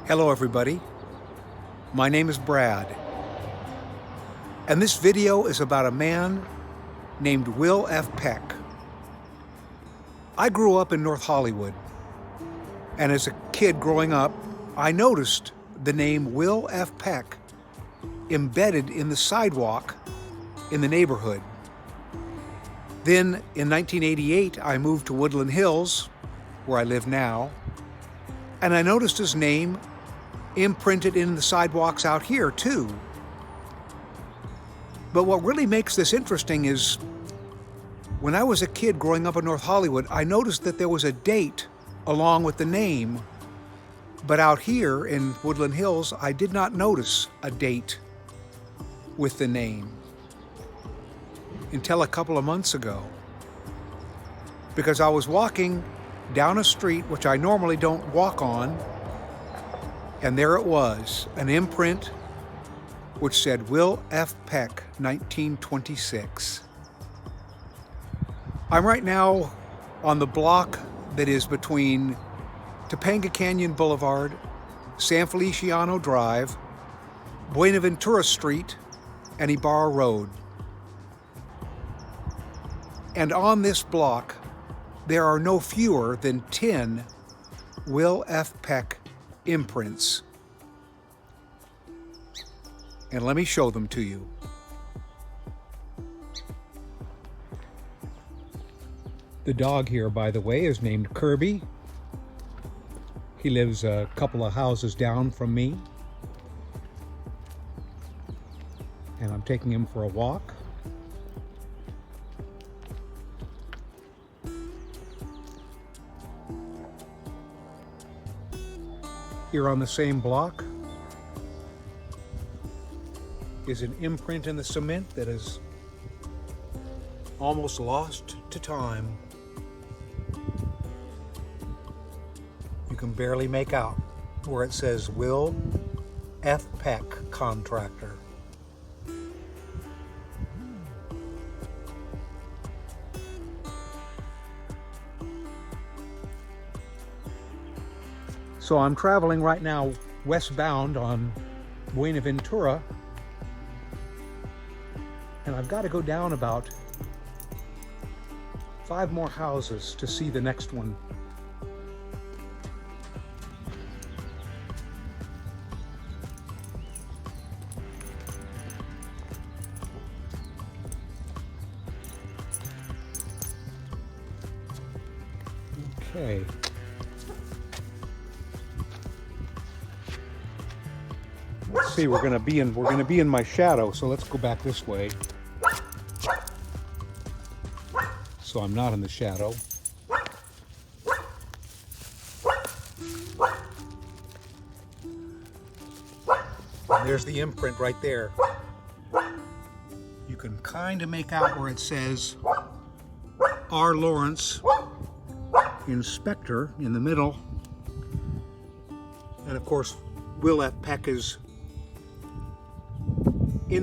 Hello everybody, my name is Brad, and this video is about a man named Will F. Peck. I grew up in North Hollywood, and as a kid growing up, I noticed the name Will F. Peck embedded in the sidewalk in the neighborhood. Then in 1988, I moved to Woodland Hills, where I live now, and I noticed his name imprinted in the sidewalks out here too. But what really makes this interesting is when I was a kid growing up in North Hollywood, I noticed that there was a date along with the name, but out here in Woodland Hills, I did not notice a date with the name until a couple of months ago, because I was walking down a street which I normally don't walk on, and there it was, an imprint which said Will F. Peck, 1926. I'm right now on the block that is between Topanga Canyon Boulevard, San Feliciano Drive, Buenaventura Street, and Ibarra Road. And on this block, there are no fewer than 10 Will F. Peck imprints. And let me show them to you. The dog here, by the way, is named Kirby. He lives a couple of houses down from me. And I'm taking him for a walk. Here on the same block is an imprint in the cement that is almost lost to time. You can barely make out where it says Will F. Peck, contractor. So I'm traveling right now westbound on Buenaventura, and I've got to go down about 5 more houses to see the next one. Okay. Let's see, we're gonna be in my shadow, so let's go back this way. So I'm not in the shadow. And there's the imprint right there. You can kind of make out where it says R. Lawrence, Inspector, in the middle. And of course, Will F. Peck is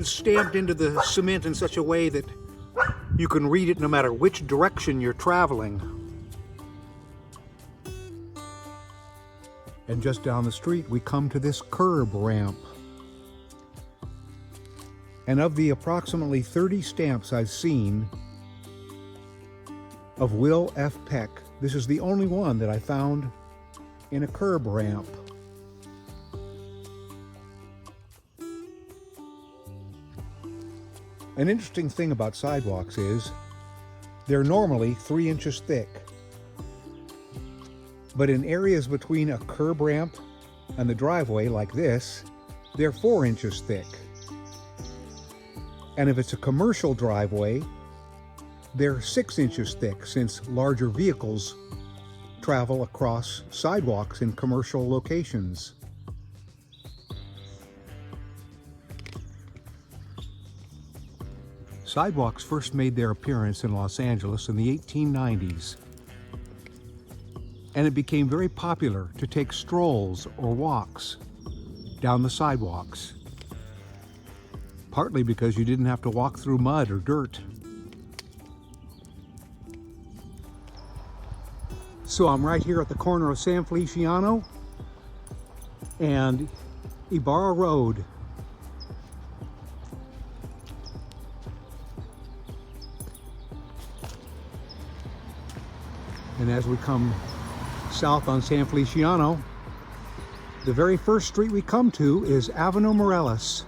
stamped into the cement in such a way that you can read it no matter which direction you're traveling. And just down the street, we come to this curb ramp. And of the approximately 30 stamps I've seen of Will F. Peck, this is the only one that I found in a curb ramp. An interesting thing about sidewalks is they're normally 3 inches thick. But in areas between a curb ramp and the driveway like this, they're 4 inches thick. And if it's a commercial driveway, they're 6 inches thick, since larger vehicles travel across sidewalks in commercial locations. Sidewalks first made their appearance in Los Angeles in the 1890s, and it became very popular to take strolls or walks down the sidewalks, partly because you didn't have to walk through mud or dirt. So I'm right here at the corner of San Feliciano and Ibarra Road. And as we come south on San Feliciano, the very first street we come to is Avenue Morelos.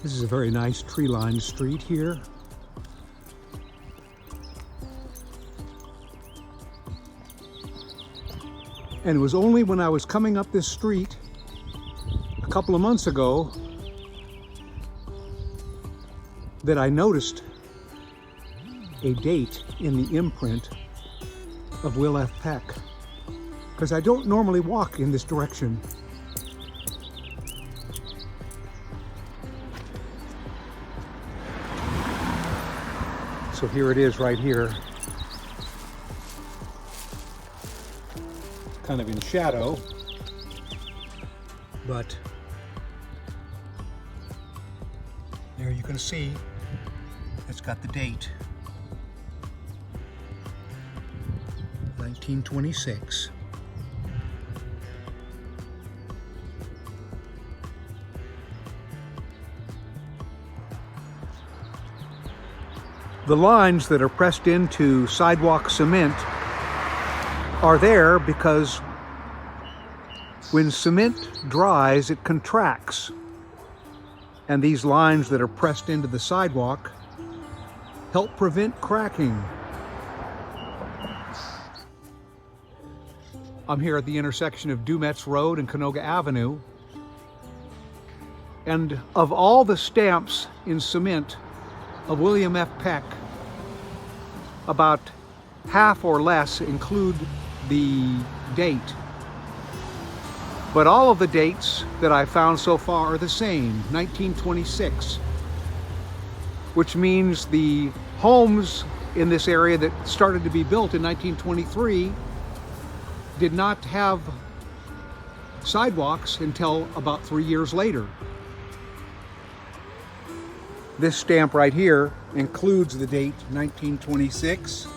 This is a very nice tree-lined street here. And it was only when I was coming up this street a couple of months ago that I noticed a date in the imprint of Will F. Peck, because I don't normally walk in this direction. So here it is right here, kind of in shadow, but there you can see it's got the date, 1926. The lines that are pressed into sidewalk cement are there because when cement dries, it contracts. And these lines that are pressed into the sidewalk help prevent cracking. I'm here at the intersection of Dumetz Road and Canoga Avenue. And of all the stamps in cement of William F. Peck, about half or less include the date. But all of the dates that I found so far are the same, 1926, which means the homes in this area that started to be built in 1923 did not have sidewalks until about 3 years later. This stamp right here includes the date 1926.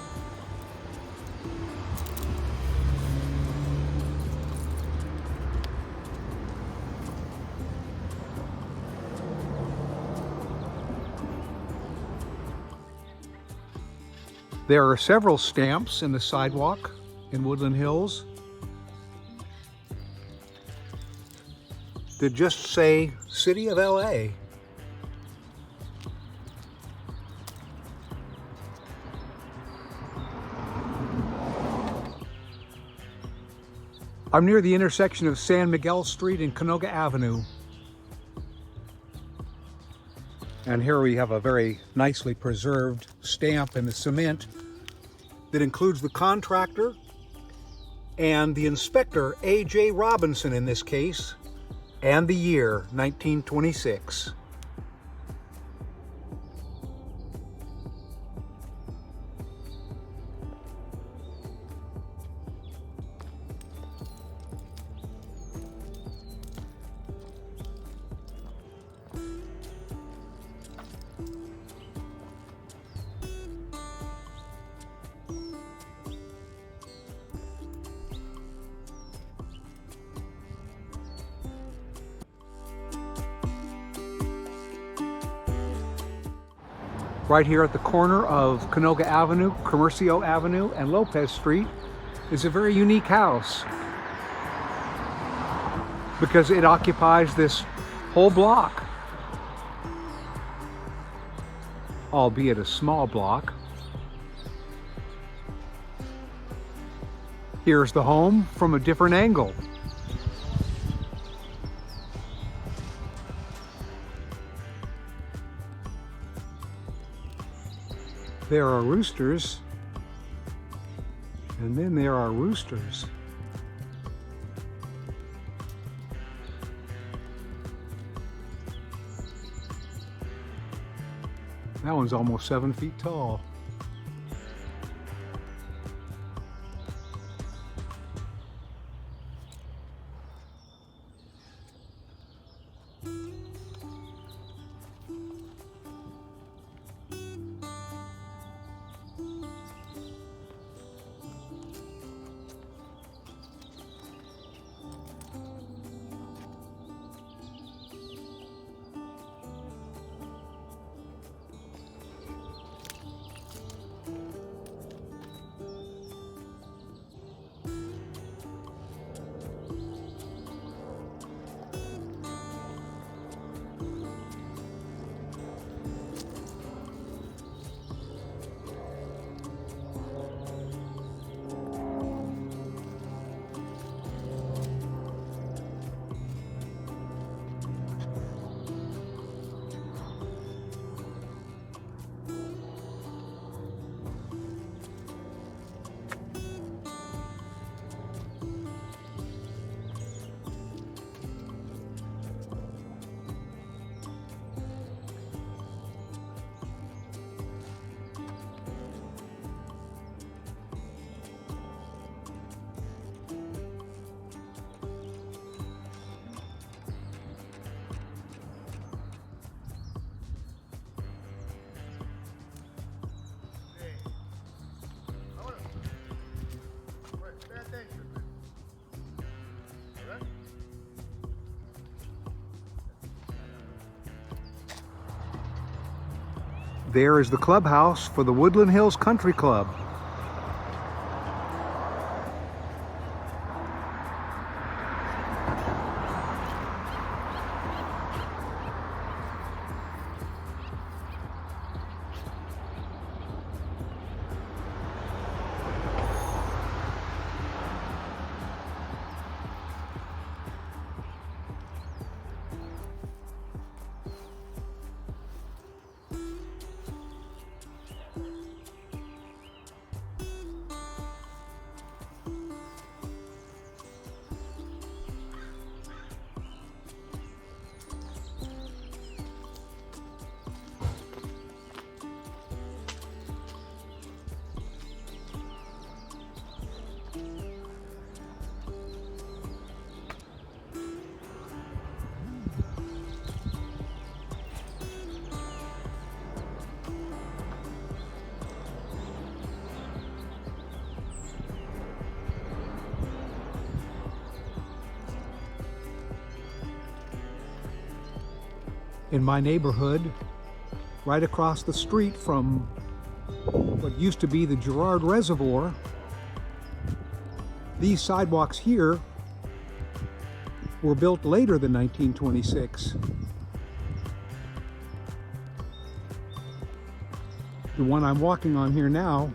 There are several stamps in the sidewalk in Woodland Hills that just say City of LA. I'm near the intersection of San Miguel Street and Canoga Avenue. And here we have a very nicely preserved stamp in the cement that includes the contractor and the inspector, A.J. Robinson in this case, and the year, 1926. Right here at the corner of Canoga Avenue, Comercio Avenue, and Lopez Street is a very unique house because it occupies this whole block, albeit a small block. Here's the home from a different angle. There are roosters, and then there are roosters. That one's almost 7 feet tall. There is the clubhouse for the Woodland Hills Country Club. In my neighborhood, right across the street from what used to be the Girard Reservoir, these sidewalks here were built later than 1926. The one I'm walking on here now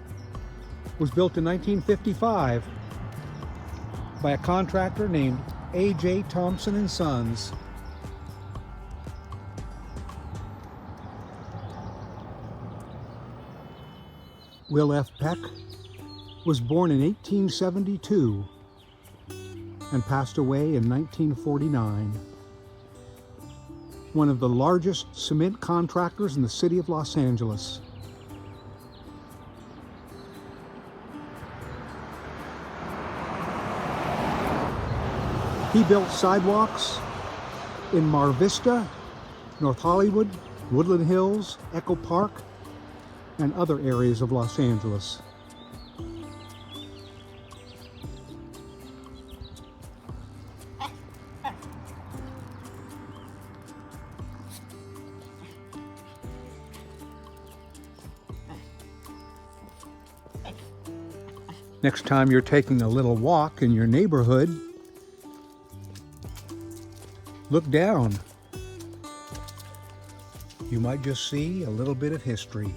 was built in 1955 by a contractor named A.J. Thompson & Sons. Will F. Peck was born in 1872 and passed away in 1949. One of the largest cement contractors in the city of Los Angeles. He built sidewalks in Mar Vista, North Hollywood, Woodland Hills, Echo Park, and other areas of Los Angeles. Next time you're taking a little walk in your neighborhood, look down. You might just see a little bit of history.